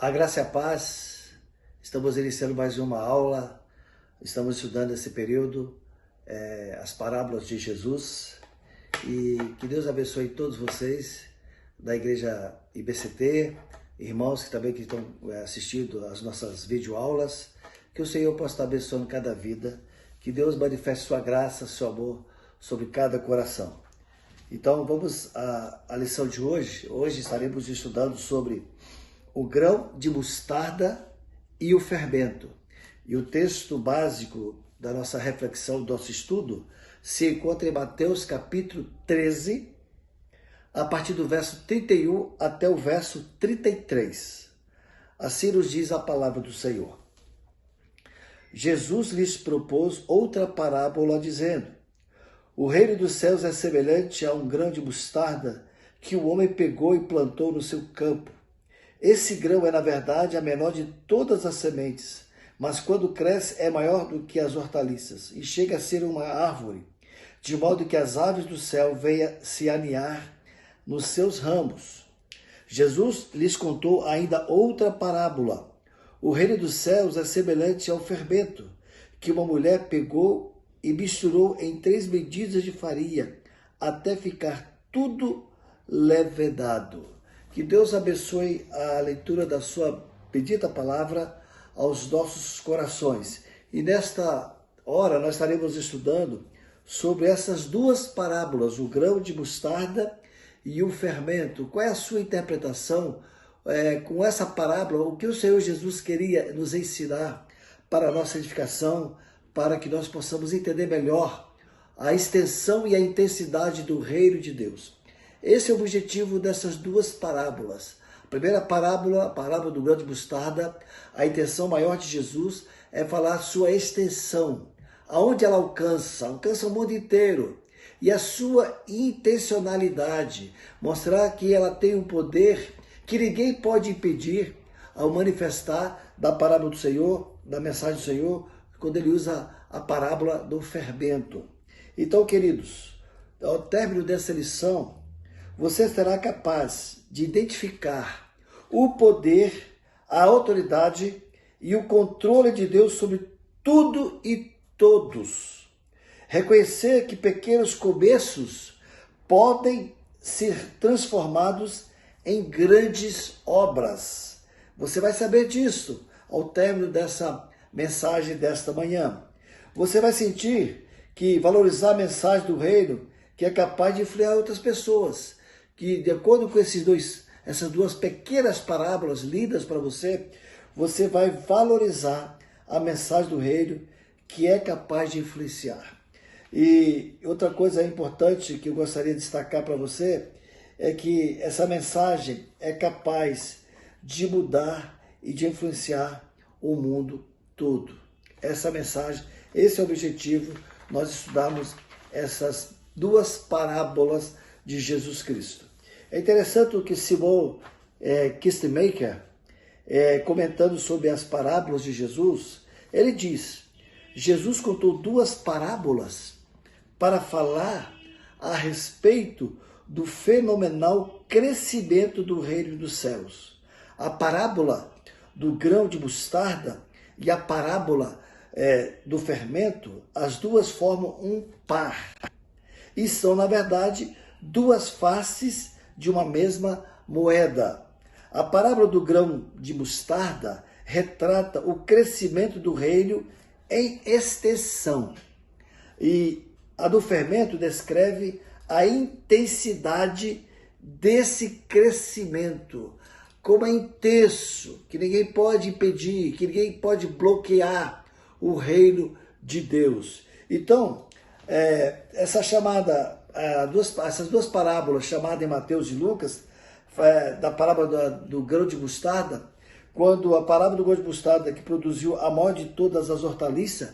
A graça e a paz, estamos iniciando mais uma aula, estamos estudando esse período, as parábolas de Jesus, e que Deus abençoe todos vocês da igreja IBCT, irmãos que também estão assistindo às nossas videoaulas, que o Senhor possa estar abençoando cada vida, que Deus manifeste sua graça, seu amor sobre cada coração. Então vamos à lição de hoje. Hoje estaremos estudando sobre o grão de mostarda e o fermento. E o texto básico da nossa reflexão, do nosso estudo, se encontra em Mateus capítulo 13, a partir do verso 31 até o verso 33. Assim nos diz a palavra do Senhor. Jesus lhes propôs outra parábola, dizendo: o reino dos céus é semelhante a um grão de mostarda que o homem pegou e plantou no seu campo. Esse grão é, na verdade, a menor de todas as sementes, mas quando cresce é maior do que as hortaliças e chega a ser uma árvore, de modo que as aves do céu venham se aninhar nos seus ramos. Jesus lhes contou ainda outra parábola. O reino dos céus é semelhante ao fermento, que uma mulher pegou e misturou em 3 medidas de farinha, até ficar tudo levedado. Que Deus abençoe a leitura da sua bendita palavra aos nossos corações. E nesta hora nós estaremos estudando sobre essas duas parábolas, o grão de mostarda e o fermento. Qual é a sua interpretação com essa parábola? O que o Senhor Jesus queria nos ensinar para a nossa edificação, para que nós possamos entender melhor a extensão e a intensidade do reino de Deus. Esse é o objetivo dessas duas parábolas. A primeira parábola, a parábola do grão de mostarda, a intenção maior de Jesus é falar sua extensão, aonde ela alcança o mundo inteiro, e a sua intencionalidade, mostrar que ela tem um poder que ninguém pode impedir ao manifestar da parábola do Senhor, da mensagem do Senhor, quando ele usa a parábola do fermento. Então, queridos, ao término dessa lição, você será capaz de identificar o poder, a autoridade e o controle de Deus sobre tudo e todos. Reconhecer que pequenos começos podem ser transformados em grandes obras. Você vai saber disso ao término dessa mensagem desta manhã. Você vai sentir que valorizar a mensagem do reino, que é capaz de influenciar outras pessoas, que de acordo com essas duas pequenas parábolas lidas para você, você vai valorizar a mensagem do reino, que é capaz de influenciar. E outra coisa importante que eu gostaria de destacar para você é que essa mensagem é capaz de mudar e de influenciar o mundo todo. Essa mensagem, esse é o objetivo, nós estudarmos essas duas parábolas de Jesus Cristo. É interessante o que Simon Kistemaker, comentando sobre as parábolas de Jesus, ele diz: Jesus contou duas parábolas para falar a respeito do fenomenal crescimento do reino dos céus. A parábola do grão de mostarda e a parábola do fermento, as duas formam um par. E são, na verdade, duas faces de uma mesma moeda. A parábola do grão de mostarda retrata o crescimento do reino em extensão. E a do fermento descreve a intensidade desse crescimento, como é intenso, que ninguém pode impedir, que ninguém pode bloquear o reino de Deus. Então, essas duas parábolas chamadas em Mateus e Lucas, da parábola do grão de mostarda, quando a parábola do grão de mostarda, que produziu a maior de todas as hortaliças,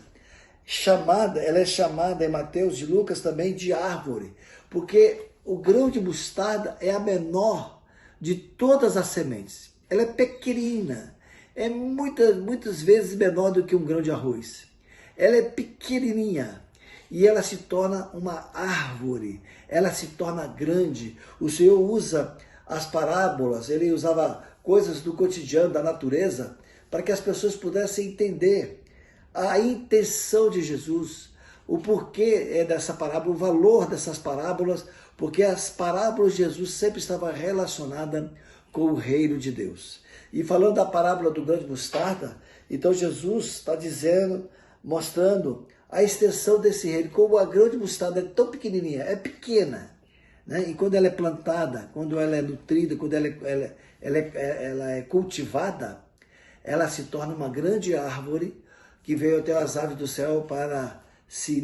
ela é chamada em Mateus e Lucas também de árvore, porque o grão de mostarda é a menor de todas as sementes. Ela é pequenina, é muitas vezes menor do que um grão de arroz. Ela é pequenininha e ela se torna uma árvore, ela se torna grande. O Senhor usa as parábolas, ele usava coisas do cotidiano, da natureza, para que as pessoas pudessem entender a intenção de Jesus, o porquê dessa parábola, o valor dessas parábolas, porque as parábolas de Jesus sempre estavam relacionadas com o reino de Deus. E falando da parábola do grão de mostarda, então Jesus está dizendo, mostrando a extensão desse reino, como a grão de mostarda é tão pequenininha, é pequena, né? E quando ela é plantada, quando ela é nutrida, quando ela é cultivada, ela se torna uma grande árvore que veio até as aves do céu para se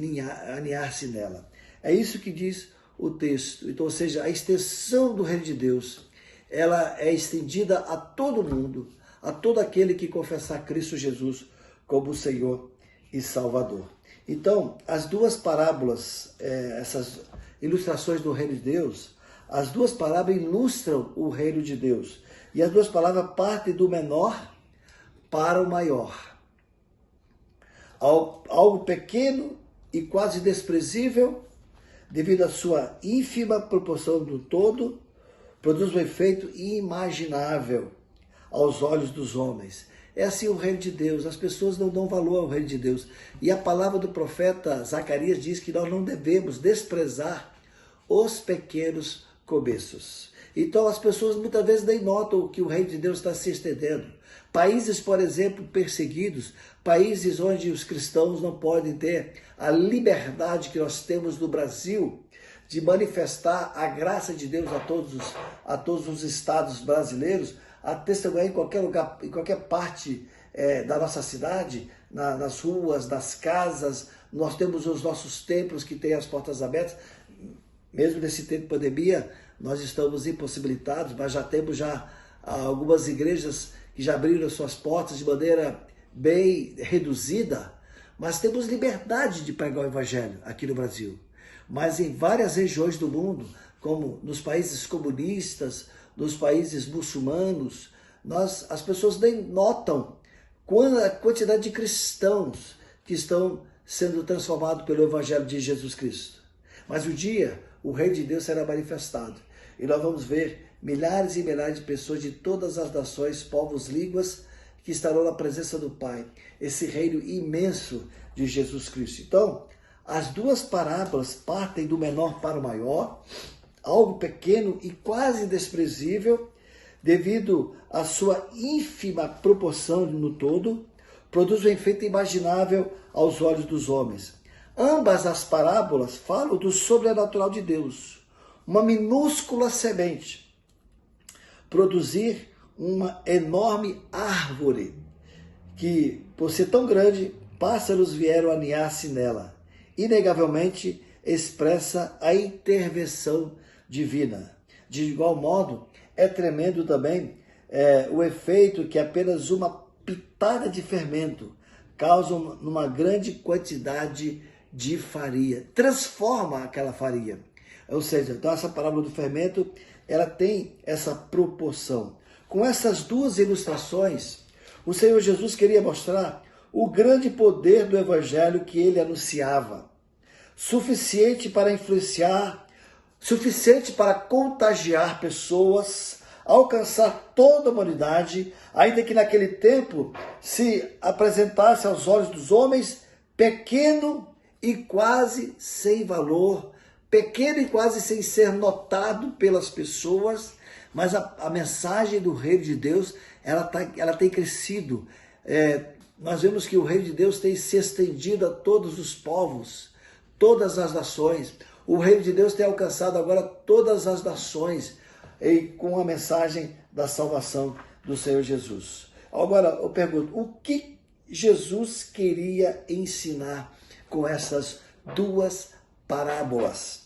aninhar-se nela. É isso que diz o texto. Então, ou seja, a extensão do reino de Deus, ela é estendida a todo mundo, a todo aquele que confessar Cristo Jesus como Senhor e Salvador. Então, as duas parábolas, essas ilustrações do reino de Deus, as duas parábolas ilustram o reino de Deus. E as duas palavras partem do menor para o maior. Algo pequeno e quase desprezível, devido à sua ínfima proporção do todo, produz um efeito inimaginável aos olhos dos homens. É assim o reino de Deus. As pessoas não dão valor ao reino de Deus. E a palavra do profeta Zacarias diz que nós não devemos desprezar os pequenos começos. Então as pessoas muitas vezes nem notam que o reino de Deus está se estendendo. Países, por exemplo, perseguidos, países onde os cristãos não podem ter a liberdade que nós temos no Brasil de manifestar a graça de Deus a todos os estados brasileiros, a testemunhar em qualquer lugar, em qualquer parte da nossa cidade, nas ruas, nas casas. Nós temos os nossos templos que têm as portas abertas. Mesmo nesse tempo de pandemia, nós estamos impossibilitados, mas já temos algumas igrejas que já abriram suas portas de maneira bem reduzida, mas temos liberdade de pregar o evangelho aqui no Brasil. Mas em várias regiões do mundo, como nos países comunistas, nos países muçulmanos, as pessoas nem notam a quantidade de cristãos que estão sendo transformados pelo evangelho de Jesus Cristo. Mas um dia o reino de Deus será manifestado e nós vamos ver milhares e milhares de pessoas de todas as nações, povos, línguas, que estarão na presença do Pai, esse reino imenso de Jesus Cristo. Então, as duas parábolas partem do menor para o maior, algo pequeno e quase desprezível, devido à sua ínfima proporção no todo, produz um efeito imaginável aos olhos dos homens. Ambas as parábolas falam do sobrenatural de Deus, uma minúscula semente produzir uma enorme árvore que, por ser tão grande, pássaros vieram aninhar-se nela. Inegavelmente expressa a intervenção divina. De igual modo, é tremendo também o efeito que apenas uma pitada de fermento causa numa grande quantidade de farinha. Transforma aquela farinha. Ou seja, então essa parábola do fermento, ela tem essa proporção. Com essas duas ilustrações, o Senhor Jesus queria mostrar o grande poder do evangelho que ele anunciava, suficiente para influenciar, suficiente para contagiar pessoas, alcançar toda a humanidade, ainda que naquele tempo se apresentasse aos olhos dos homens pequeno e quase sem valor, pequeno e quase sem ser notado pelas pessoas, mas a mensagem do reino de Deus, ela tem crescido. Nós vemos que o reino de Deus tem se estendido a todos os povos, todas as nações. O reino de Deus tem alcançado agora todas as nações com a mensagem da salvação do Senhor Jesus. Agora eu pergunto, o que Jesus queria ensinar com essas duas parábolas?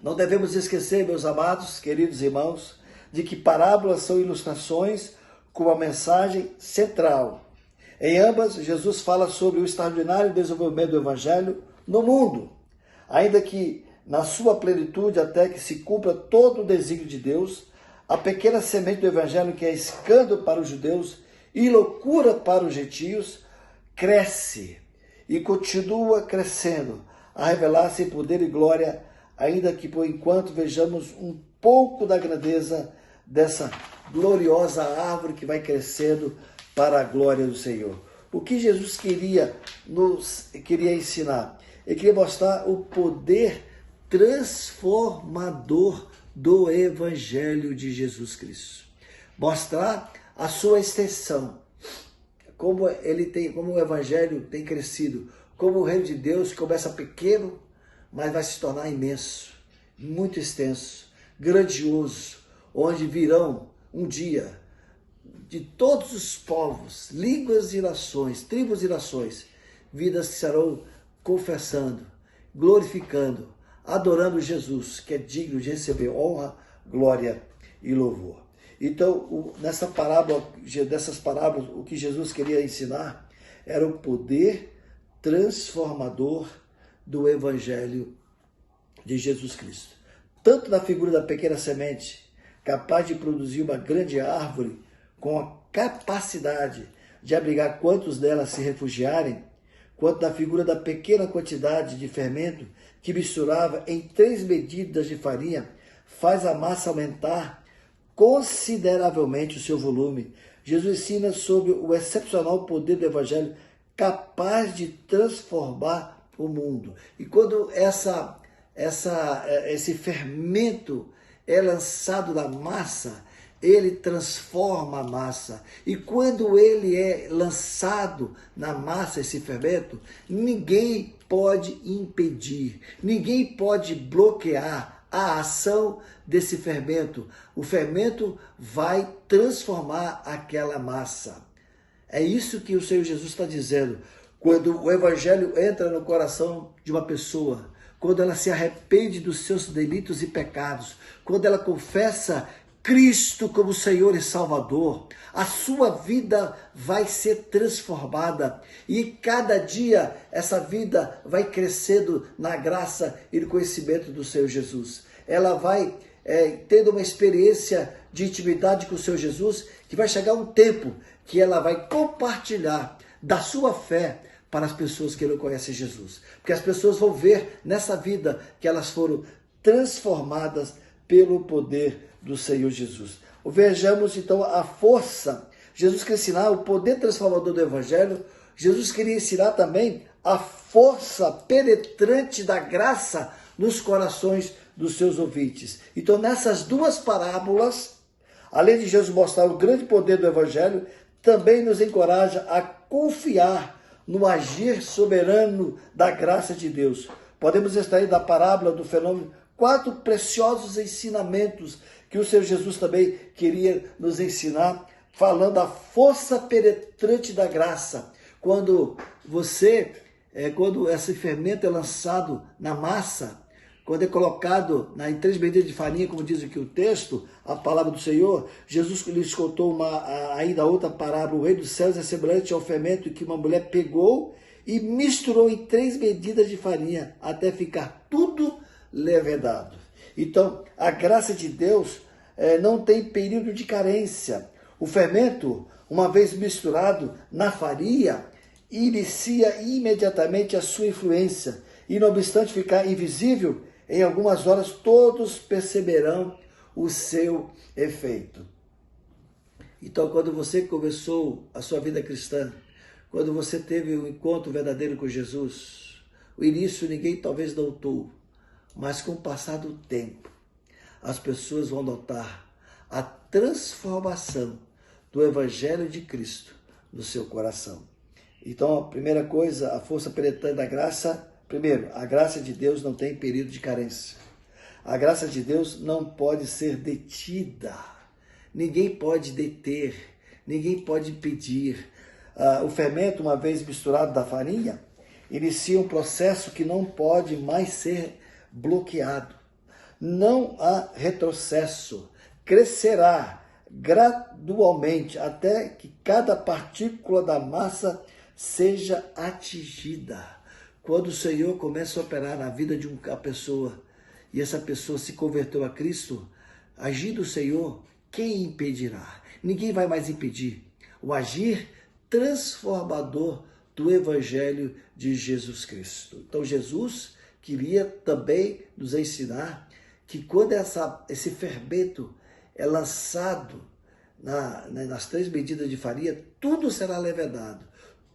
Não devemos esquecer, meus amados, queridos irmãos, de que parábolas são ilustrações com uma mensagem central. Em ambas, Jesus fala sobre o extraordinário desenvolvimento do Evangelho no mundo, ainda que na sua plenitude, até que se cumpra todo o desígnio de Deus, a pequena semente do Evangelho, que é escândalo para os judeus e loucura para os gentios, cresce e continua crescendo, a revelar-se em poder e glória, ainda que por enquanto vejamos um pouco da grandeza dessa gloriosa árvore que vai crescendo para a glória do Senhor. O que Jesus queria ensinar? Ele queria mostrar o poder transformador do Evangelho de Jesus Cristo. Mostrar a sua extensão, como o Evangelho tem crescido, como o reino de Deus começa pequeno, mas vai se tornar imenso, muito extenso, grandioso, onde virão um dia de todos os povos, línguas e nações, tribos e nações, vidas que estarão confessando, glorificando, adorando Jesus, que é digno de receber honra, glória e louvor. Então, dessas parábolas, o que Jesus queria ensinar era o poder transformador do Evangelho de Jesus Cristo. Tanto na figura da pequena semente, capaz de produzir uma grande árvore com a capacidade de abrigar quantos delas se refugiarem, quanto na figura da pequena quantidade de fermento que misturava em 3 medidas de farinha, faz a massa aumentar consideravelmente o seu volume. Jesus ensina sobre o excepcional poder do Evangelho capaz de transformar o mundo. E quando esse fermento é lançado na massa, ele transforma a massa. E quando ele é lançado na massa, esse fermento, ninguém pode impedir, ninguém pode bloquear a ação desse fermento. O fermento vai transformar aquela massa. É isso que o Senhor Jesus está dizendo. Quando o Evangelho entra no coração de uma pessoa, quando ela se arrepende dos seus delitos e pecados, quando ela confessa Cristo como Senhor e Salvador, a sua vida vai ser transformada e cada dia essa vida vai crescendo na graça e no conhecimento do Senhor Jesus. Ela vai tendo uma experiência de intimidade com o Senhor Jesus, que vai chegar um tempo que ela vai compartilhar da sua fé para as pessoas que não conhecem Jesus. Porque as pessoas vão ver nessa vida que elas foram transformadas pelo poder do Senhor Jesus. Vejamos então a força. Jesus quer ensinar o poder transformador do Evangelho. Jesus queria ensinar também a força penetrante da graça nos corações dos seus ouvintes. Então, nessas duas parábolas, além de Jesus mostrar o grande poder do Evangelho, também nos encoraja a confiar no agir soberano da graça de Deus. Podemos extrair da parábola do fenômeno 4 preciosos ensinamentos que o Senhor Jesus também queria nos ensinar, falando da força penetrante da graça. Quando esse fermento é lançado na massa, quando é colocado em 3 medidas de farinha, como diz aqui o texto, a palavra do Senhor, Jesus lhes contou ainda outra parábola. O reino dos céus é semelhante ao fermento que uma mulher pegou e misturou em 3 medidas de farinha, até ficar tudo levedado. Então, a graça de Deus não tem período de carência. O fermento, uma vez misturado na farinha, inicia imediatamente a sua influência. E não obstante ficar invisível, em algumas horas todos perceberão o seu efeito. Então, quando você começou a sua vida cristã, quando você teve um encontro verdadeiro com Jesus, o início ninguém talvez notou, mas com o passar do tempo, as pessoas vão notar a transformação do Evangelho de Cristo no seu coração. Então, a primeira coisa, a força penetrante da graça. Primeiro, a graça de Deus não tem período de carência. A graça de Deus não pode ser detida. Ninguém pode deter, ninguém pode impedir. O fermento, uma vez misturado da farinha, inicia um processo que não pode mais ser bloqueado. Não há retrocesso. Crescerá gradualmente até que cada partícula da massa seja atingida. Quando o Senhor começa a operar na vida de uma pessoa e essa pessoa se converteu a Cristo, agindo o Senhor, quem impedirá? Ninguém vai mais impedir o agir transformador do Evangelho de Jesus Cristo. Então Jesus queria também nos ensinar que quando esse fermento é lançado nas 3 medidas de farinha, tudo será levedado,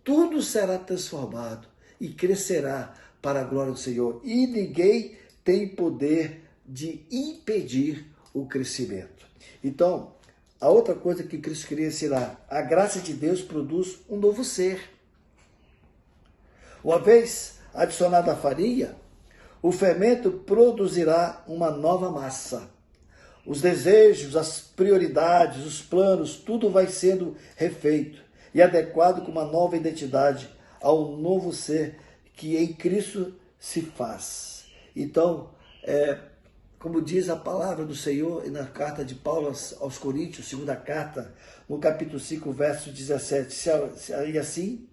tudo será transformado e crescerá para a glória do Senhor. E ninguém tem poder de impedir o crescimento. Então, a outra coisa que Cristo queria ensinar, a graça de Deus produz um novo ser. Uma vez adicionada a farinha, o fermento produzirá uma nova massa. Os desejos, as prioridades, os planos, tudo vai sendo refeito e adequado com uma nova identidade ao novo ser que em Cristo se faz. Então, como diz a palavra do Senhor na carta de Paulo aos Coríntios, segunda carta, no capítulo 5, verso 17, e assim,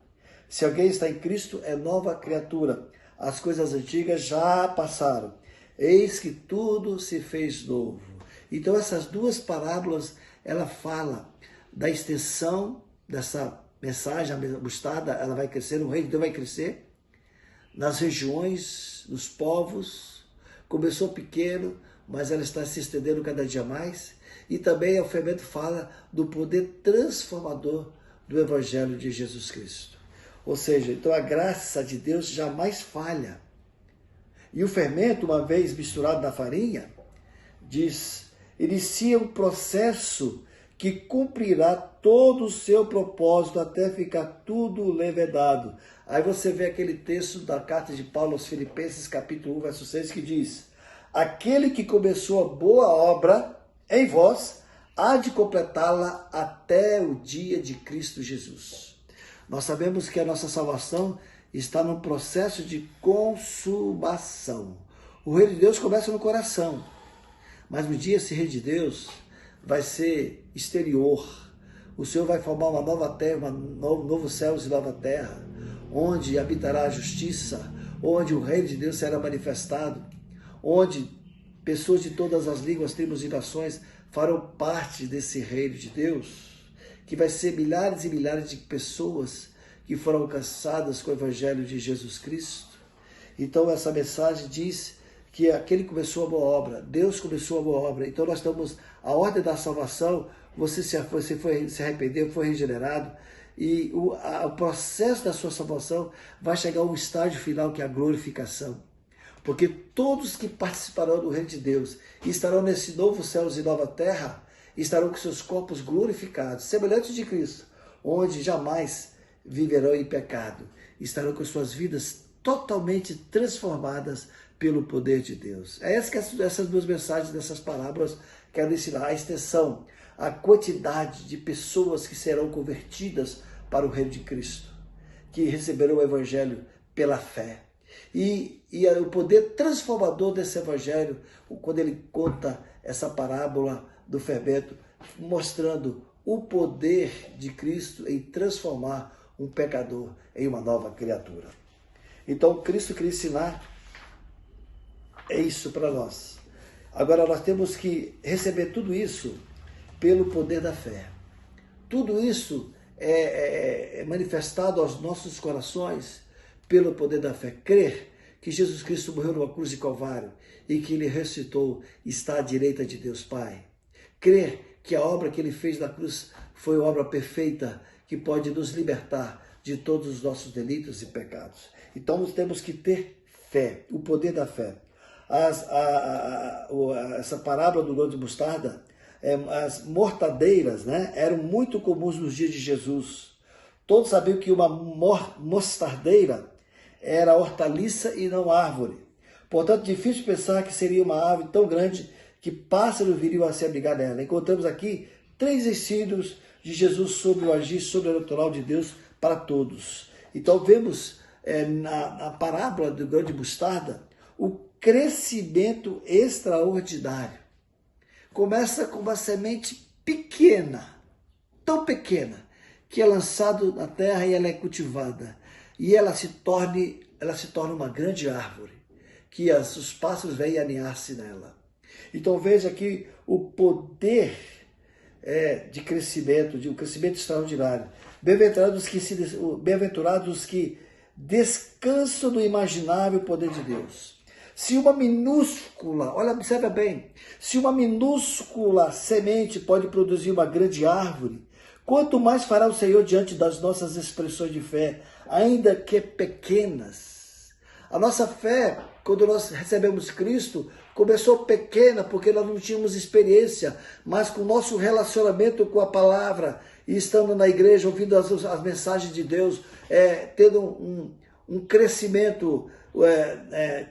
se alguém está em Cristo, é nova criatura. As coisas antigas já passaram. Eis que tudo se fez novo. Então, essas 2 parábolas, ela fala da extensão dessa mensagem, a mostarda, ela vai crescer, o reino de Deus vai crescer nas regiões, nos povos. Começou pequeno, mas ela está se estendendo cada dia mais. E também o fermento fala do poder transformador do Evangelho de Jesus Cristo. Ou seja, então a graça de Deus jamais falha. E o fermento, uma vez misturado na farinha, inicia um processo que cumprirá todo o seu propósito até ficar tudo levedado. Aí você vê aquele texto da carta de Paulo aos Filipenses, capítulo 1, verso 6, que diz: aquele que começou a boa obra em vós, há de completá-la até o dia de Cristo Jesus. Nós sabemos que a nossa salvação está num processo de consumação. O reino de Deus começa no coração, mas no dia esse reino de Deus vai ser exterior. O Senhor vai formar uma nova terra, novo céu e nova terra, onde habitará a justiça, onde o reino de Deus será manifestado, onde pessoas de todas as línguas, tribos e nações farão parte desse reino de Deus, que vai ser milhares e milhares de pessoas que foram alcançadas com o Evangelho de Jesus Cristo. Então essa mensagem diz que aquele que começou a boa obra, Deus começou a boa obra. Então nós estamos, a ordem da salvação, você se arrependeu, foi regenerado, e o processo da sua salvação vai chegar a um estágio final que é a glorificação. Porque todos que participarão do reino de Deus e estarão nesse novo céu e nova terra, estarão com seus corpos glorificados, semelhantes de Cristo, onde jamais viverão em pecado. Estarão com suas vidas totalmente transformadas pelo poder de Deus. É essa que essas 2 mensagens dessas parábolas querem ensinar: a extensão, a quantidade de pessoas que serão convertidas para o reino de Cristo, que receberão o Evangelho pela fé. E o poder transformador desse Evangelho, quando ele conta essa parábola do fermento, mostrando o poder de Cristo em transformar um pecador em uma nova criatura. Então, Cristo queria ensinar isso para nós. Agora, nós temos que receber tudo isso pelo poder da fé. Tudo isso é manifestado aos nossos corações pelo poder da fé. Crer que Jesus Cristo morreu numa cruz de Calvário e que ele ressuscitou, está à direita de Deus Pai. Crer que a obra que ele fez na cruz foi uma obra perfeita que pode nos libertar de todos os nossos delitos e pecados. Então nós temos que ter fé, o poder da fé. Essa parábola do grão de mostarda, as mortadeiras, né, eram muito comuns nos dias de Jesus. Todos sabiam que uma mostardeira era hortaliça e não árvore. Portanto, difícil pensar que seria uma árvore tão grande que pássaros viriam a se abrigar nela. Encontramos aqui 3 ensinos de Jesus sobre o agir sobrenatural de Deus para todos. Então vemos na parábola do grão de mostarda o crescimento extraordinário. Começa com uma semente pequena, tão pequena, que é lançada na terra e ela é cultivada. E ela se torna uma grande árvore, que os pássaros vêm aninhar-se nela. Então veja aqui o poder de crescimento, de um crescimento extraordinário. Bem-aventurados os que descansam no imaginável poder de Deus. Se uma minúscula, olha, observa bem, se uma minúscula semente pode produzir uma grande árvore, quanto mais fará o Senhor diante das nossas expressões de fé, ainda que pequenas. A nossa fé, quando nós recebemos Cristo, começou pequena porque nós não tínhamos experiência, mas com o nosso relacionamento com a palavra e estando na igreja, ouvindo as mensagens de Deus, tendo um crescimento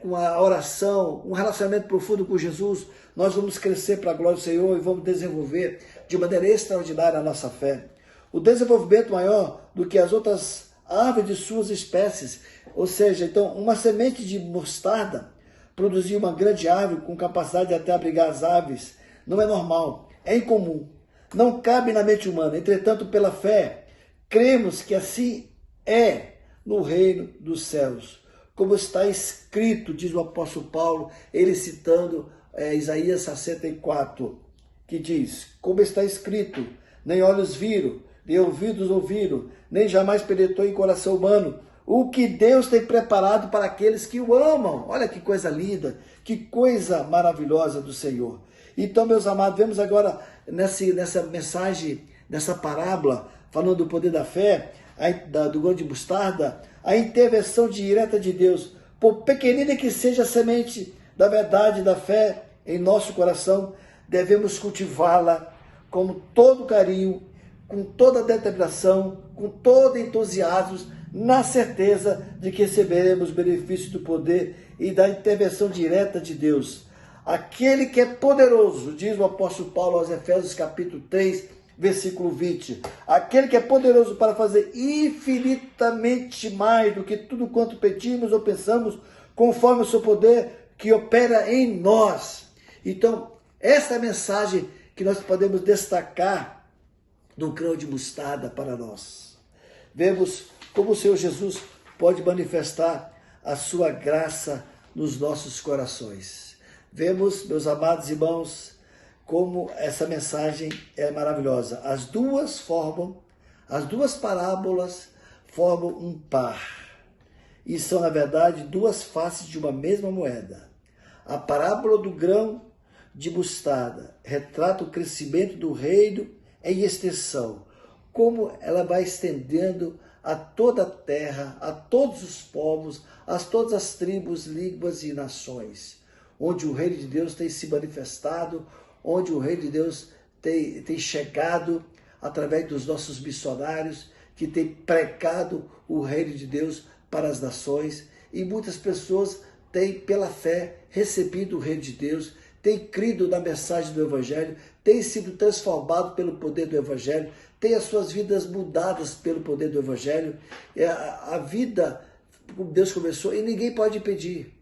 com a oração, um relacionamento profundo com Jesus, nós vamos crescer para a glória do Senhor e vamos desenvolver de maneira extraordinária a nossa fé. O desenvolvimento maior do que as outras aves de suas espécies, ou seja, então uma semente de mostarda produzir uma grande árvore com capacidade de até abrigar as aves, não é normal, é incomum, não cabe na mente humana. Entretanto, pela fé, cremos que assim é no reino dos céus. Como está escrito, diz o apóstolo Paulo, ele citando Isaías 64, que diz, como está escrito, nem olhos viram, nem ouvidos ouviram, nem jamais penetrou em coração humano, o que Deus tem preparado para aqueles que o amam. Olha que coisa linda, que coisa maravilhosa do Senhor. Então, meus amados, vemos agora nessa mensagem, nessa parábola, falando do poder da fé, do grão de mostarda, a intervenção direta de Deus, por pequenina que seja a semente da verdade, da fé em nosso coração, devemos cultivá-la com todo carinho, com toda determinação, com todo entusiasmo, na certeza de que receberemos benefício do poder e da intervenção direta de Deus. Aquele que é poderoso, diz o apóstolo Paulo aos Efésios capítulo 3, versículo 20, aquele que é poderoso para fazer infinitamente mais do que tudo quanto pedimos ou pensamos, conforme o seu poder que opera em nós. Então, essa é a mensagem que nós podemos destacar do grão de mostarda para nós. Vemos como o Senhor Jesus pode manifestar a sua graça nos nossos corações. Vemos, meus amados irmãos, como essa mensagem é maravilhosa. As duas parábolas formam um par. E são, na verdade, duas faces de uma mesma moeda. A parábola do grão de mostarda retrata o crescimento do reino em extensão, como ela vai estendendo a toda a terra, a todos os povos, a todas as tribos, línguas e nações, onde o reino de Deus tem se manifestado, onde o reino de Deus tem chegado através dos nossos missionários, que tem pregado o reino de Deus para as nações, e muitas pessoas têm, pela fé, recebido o reino de Deus, têm crido na mensagem do Evangelho, têm sido transformados pelo poder do Evangelho, têm as suas vidas mudadas pelo poder do Evangelho. A vida, como Deus começou, e ninguém pode impedir.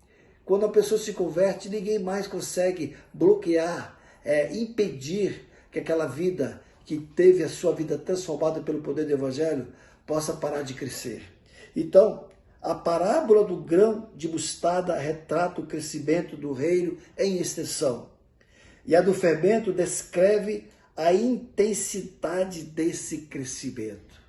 Quando a pessoa se converte, ninguém mais consegue bloquear, impedir que aquela vida que teve a sua vida transformada pelo poder do Evangelho possa parar de crescer. Então, a parábola do grão de mostarda retrata o crescimento do reino em extensão. E a do fermento descreve a intensidade desse crescimento.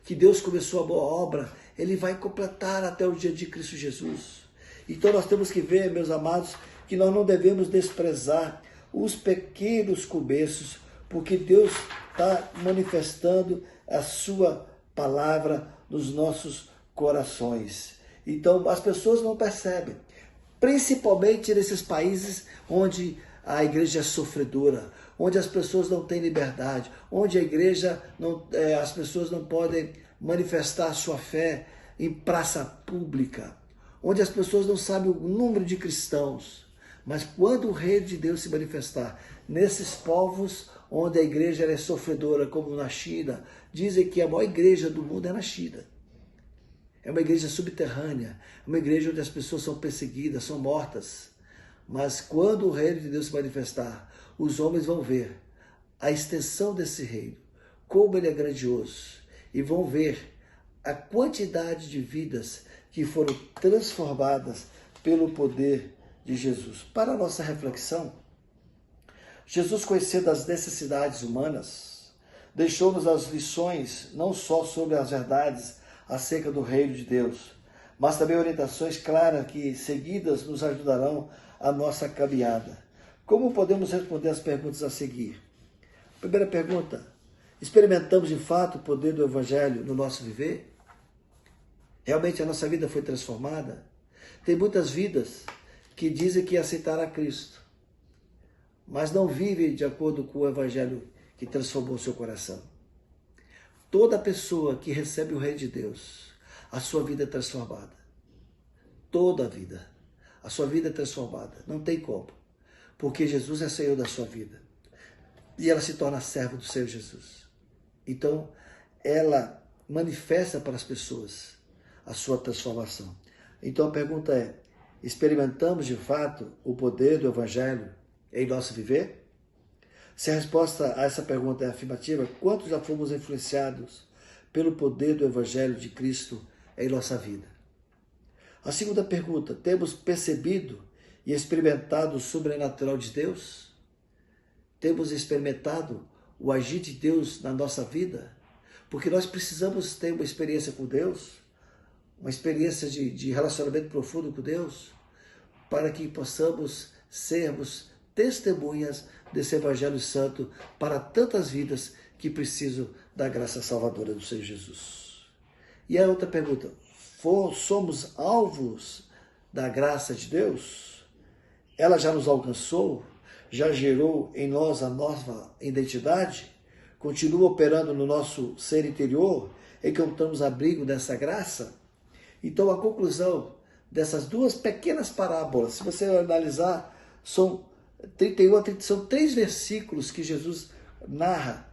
Que Deus começou a boa obra, Ele vai completar até o dia de Cristo Jesus. Então nós temos que ver, meus amados, que nós não devemos desprezar os pequenos começos, porque Deus está manifestando a sua palavra nos nossos corações. Então as pessoas não percebem, principalmente nesses países onde a igreja é sofredora, onde as pessoas não têm liberdade, onde a igreja as pessoas não podem manifestar a sua fé em praça pública, onde as pessoas não sabem o número de cristãos. Mas quando o reino de Deus se manifestar nesses povos onde a igreja é sofredora, como na China, dizem que a maior igreja do mundo é na China. É uma igreja subterrânea, uma igreja onde as pessoas são perseguidas, são mortas. Mas quando o reino de Deus se manifestar, os homens vão ver a extensão desse reino, como ele é grandioso, e vão ver a quantidade de vidas que foram transformadas pelo poder de Jesus. Para a nossa reflexão, Jesus, conhecendo as necessidades humanas, deixou-nos as lições não só sobre as verdades acerca do reino de Deus, mas também orientações claras que, seguidas, nos ajudarão a nossa caminhada. Como podemos responder as perguntas a seguir? Primeira pergunta: experimentamos de fato o poder do Evangelho no nosso viver? Realmente a nossa vida foi transformada? Tem muitas vidas que dizem que aceitaram a Cristo, mas não vivem de acordo com o Evangelho que transformou o seu coração. Toda pessoa que recebe o Reino de Deus, a sua vida é transformada. Toda a vida. A sua vida é transformada. Não tem como. Porque Jesus é Senhor da sua vida. E ela se torna serva do Senhor Jesus. Então, ela manifesta para as pessoas a sua transformação. Então, a pergunta é: experimentamos de fato o poder do Evangelho em nosso viver? Se a resposta a essa pergunta é afirmativa, quantos já fomos influenciados pelo poder do Evangelho de Cristo em nossa vida? A segunda pergunta: temos percebido e experimentado o sobrenatural de Deus? Temos experimentado o agir de Deus na nossa vida? Porque nós precisamos ter uma experiência com Deus, uma experiência de relacionamento profundo com Deus, para que possamos sermos testemunhas desse Evangelho Santo para tantas vidas que precisam da graça salvadora do Senhor Jesus. E a outra pergunta: somos alvos da graça de Deus? Ela já nos alcançou? Já gerou em nós a nova identidade? Continua operando no nosso ser interior? Encontramos abrigo dessa graça? Então a conclusão dessas duas pequenas parábolas, se você analisar, são 31, são 3 versículos que Jesus narra,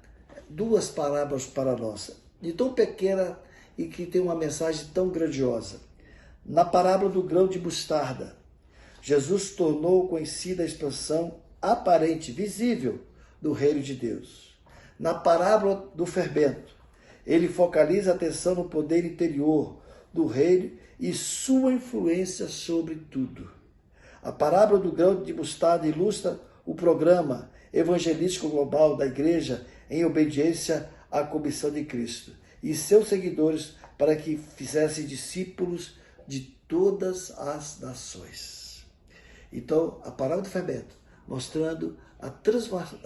2 parábolas para nós, de tão pequena e que tem uma mensagem tão grandiosa. Na parábola do grão de mostarda, Jesus tornou conhecida a expansão aparente, visível, do reino de Deus. Na parábola do fermento, ele focaliza a atenção no poder interior do reino e sua influência sobre tudo. A parábola do grão de mostarda ilustra o programa evangelístico global da igreja em obediência à comissão de Cristo e seus seguidores para que fizessem discípulos de todas as nações. Então, a parábola do fermento, mostrando a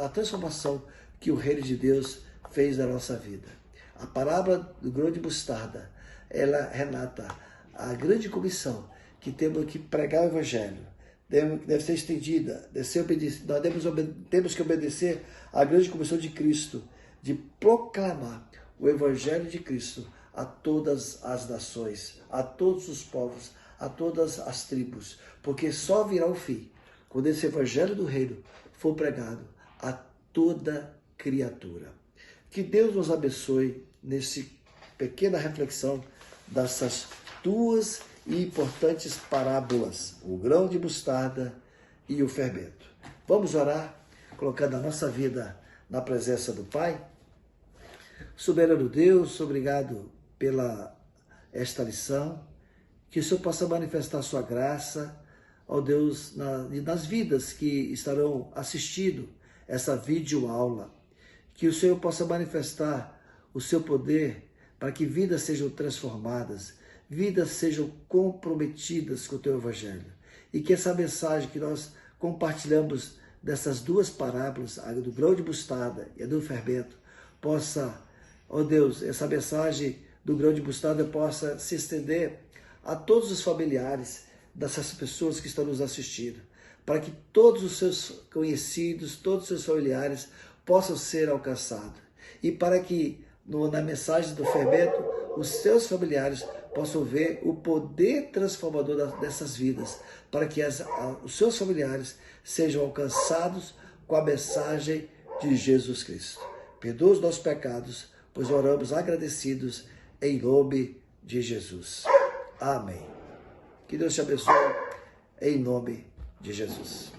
transformação que o reino de Deus fez na nossa vida. A parábola do grão de mostarda, ela relata a grande comissão que temos que pregar o evangelho, deve ser estendida, nós temos que obedecer à grande comissão de Cristo, de proclamar o evangelho de Cristo a todas as nações, a todos os povos, a todas as tribos, porque só virá o fim quando esse evangelho do reino for pregado a toda criatura. Que Deus nos abençoe nesse pequena reflexão dessas 2 importantes parábolas, o grão de mostarda e o fermento. Vamos orar, colocando a nossa vida na presença do Pai? Soberano Deus, obrigado pela esta lição, que o Senhor possa manifestar a sua graça, ó Deus, nas vidas que estarão assistindo essa videoaula, que o Senhor possa manifestar o seu poder para que vidas sejam transformadas, vidas sejam comprometidas com o teu evangelho, e que essa mensagem que nós compartilhamos dessas 2 parábolas, a do grão de mostarda e a do fermento, possa, ó Deus, essa mensagem do grão de mostarda possa se estender a todos os familiares dessas pessoas que estão nos assistindo, para que todos os seus conhecidos, todos os seus familiares possam ser alcançados, e para que na mensagem do fermento os seus familiares possam ver o poder transformador dessas vidas, para que os seus familiares sejam alcançados com a mensagem de Jesus Cristo. Perdoa os nossos pecados, pois oramos agradecidos em nome de Jesus. Amém. Que Deus te abençoe em nome de Jesus.